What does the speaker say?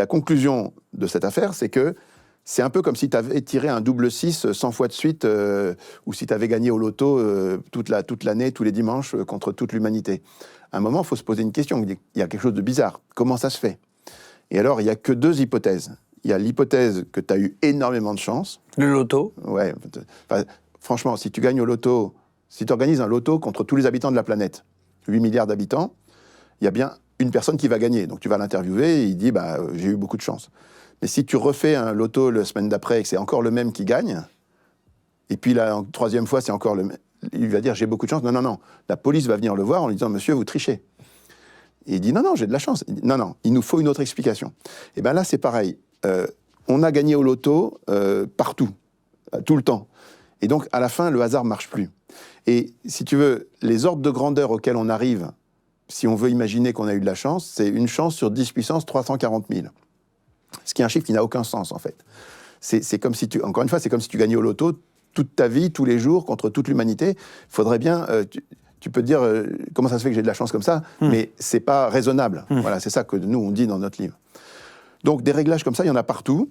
La conclusion de cette affaire, c'est que c'est un peu comme si tu avais tiré un double 6 100 fois de suite, ou si tu avais gagné au loto toute l'année, tous les dimanches, contre toute l'humanité. À un moment, il faut se poser une question. Il y a quelque chose de bizarre. Comment ça se fait? Et alors, il n'y a que deux hypothèses. Il y a l'hypothèse que tu as eu énormément de chance. Le loto. Ouais. Enfin, franchement, si tu gagnes au loto, si tu organises un loto contre tous les habitants de la planète, 8 milliards d'habitants, il y a bien une personne qui va gagner. Donc tu vas l'interviewer et il dit j'ai eu beaucoup de chance. Mais si tu refais un loto la semaine d'après et que c'est encore le même qui gagne, et puis la troisième fois c'est encore le même, il va dire j'ai beaucoup de chance. Non. La police va venir le voir en lui disant monsieur, vous trichez. Et il dit non, j'ai de la chance. Il dit, non, il nous faut une autre explication. Et bien là c'est pareil. On a gagné au loto partout, tout le temps. Et donc à la fin le hasard ne marche plus. Et si tu veux, les ordres de grandeur auxquels on arrive, si on veut imaginer qu'on a eu de la chance, c'est une chance sur 10 puissance 340 000. Ce qui est un chiffre qui n'a aucun sens, en fait. C'est comme si encore une fois, c'est comme si tu gagnais au loto toute ta vie, tous les jours, contre toute l'humanité. Il faudrait bien... tu peux te dire, comment ça se fait que j'ai de la chance comme ça, mais c'est pas raisonnable. Voilà, c'est ça que nous, on dit dans notre livre. Donc, des réglages comme ça, il y en a partout.